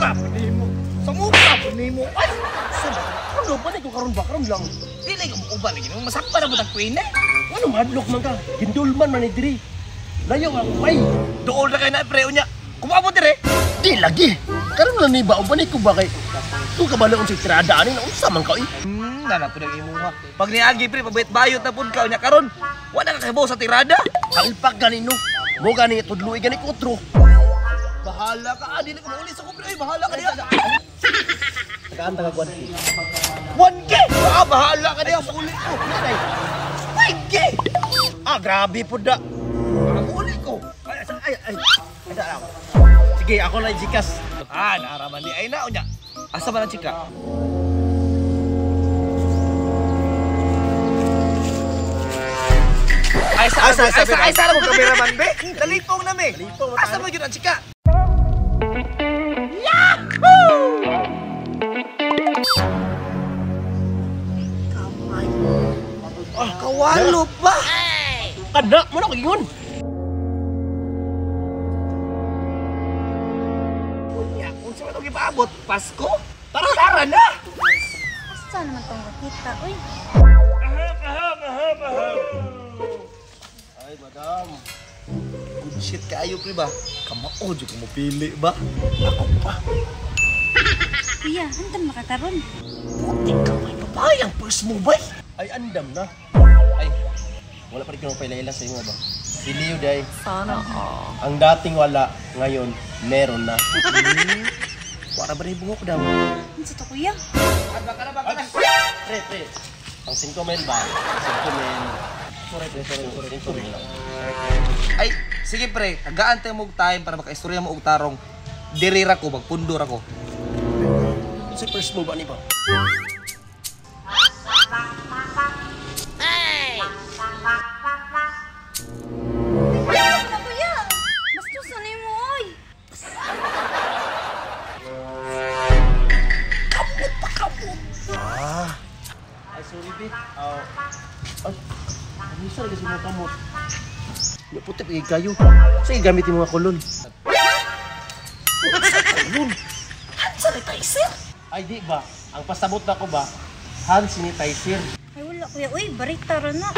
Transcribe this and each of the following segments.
Muga pa nimo. Sa muga pa nimo. Ay! Ano ba na karon ba karon lang? Dili ko uban lagi. Masakpa na butang queen eh. Ano madlok man ka? Hindulman man ni diri. Layo ang may. Dool na kay na pre unya. Kumabot dire. Di lagi. Karon lang ni ba uban ko ba kay tu kabalaon si tirada ani unsa man ka eh. Nana pud ang imo ha. Pag niagi pre pabait bayot na pud ka unya karon. Wala ka kahibaw sa tirada. Kalpak ganino. Mo gani tudluy gani kutro. Bahala ka, dili ko mauli sa ko pre. Bahala ka diha. Kaan taga 1K. 1K? Ah, bahala ka diha sa uli ko. 5K. Ah, grabe pud da. Ang uli ko. Ay. Sige, ako na jikas. Ah, naaraman di ay na unya. Asa ba ang chika? Ay, sa mo kameraman be? Dalipong na me. Asa mo yun ang chika? Yahoo! Kamay. Ah, kawalo ba? Kada mo na ko yun. Unya, kung saan ito ipaabot? Pasko? Tara na! Asa naman itong makita, uy? Ay, madam. Good shit kayo, pre ba? Kamao, dyan ko mapili ba? Ako pa. Kuya, andan makakaroon? Puti ka may papayang first mo ba? Ay, andam na. Ay, wala pa rin kong pailailan sa inyo ba? Siliw, day. Sana Ang dating wala, ngayon, meron na. Wala ba rin bungok daw? Ano sa to, kuya? Baka na. Pre. Ang 5 mil ba? 5 mil. Sorry. 5 mil lang. Ay, sige pre. Agaan tayo mong time para makaistorya mo og tarong. Dirira ko, magpundor ako. Sa first move, ano ba? Ano na, kuya? Bastos na ni mo, oy! Ay, sorry, be. Ay, isa lagi sa mga kamot. Hindi puti, pagay kayo. Sige, gamitin mo mga kulon. Kulon? Hand sanitizer? Ay, di ba? Ang pasabot na ko ba, hand sanitizer. Ay, wala, kuya. Uy, barita rin na.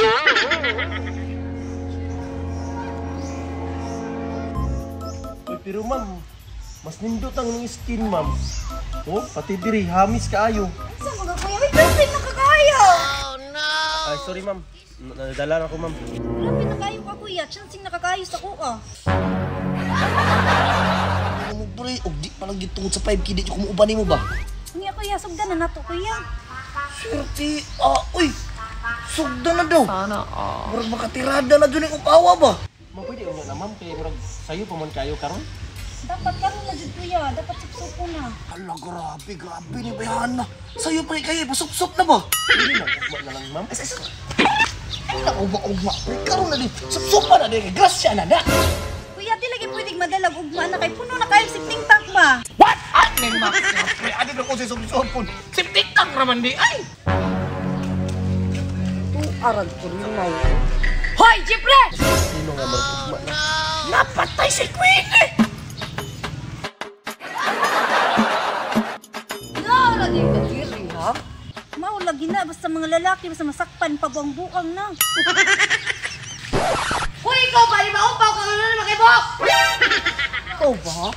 Uy, pero ma'am, mas nindot ang inyong skin, ma'am. Oh, pati diri, hamis kaayo. Ano sa mga kuya? Uy, perfect na kakayo! Ay, sorry, ma'am. Nadala na ako, ma'am. Grabe na kayo ka, kuya. Chancing nakakayo sa kuha. Ano mo, pre? O, di palang gitungod sa 5K, di ko umuubanin mo ba? Niya, kuya. Sugdan na nato, kuya. Swerte, uy! Sugda na daw! Sana, Murag makatirada na dyan yung upawa ba? Ma'am, pwede ko na, ma'am. Kaya murag sa'yo pa man kayo karon. Dapat karoon na dyan, kuya. Dapat supsupo na. Hala, grabe ni bayahan na. Sa'yo pa kayo, pasupsup na ba? Hindi na, ugma na lang, ma'am. Ugma, pre, karoon na din. Supsupa na din, grasya na na. Kuya, di lagi pwedeng madalag ugma na kay puno na kayo sifting tank ba? What? Neng Max, pre, adi na ko si supsupon. Siptik tang naman di, ay! Aral ko rin na yun. Hoy, Jipre! Sino nga mag-ugma na? Napatay si Queen eh! Lagi ka diri, ha? Lagi na, basta mga lalaki, basta masakpan, pabuang-buang na. Hoy, ikaw ba? Iba-upaw ka na naman kay Bok! Ikaw ba?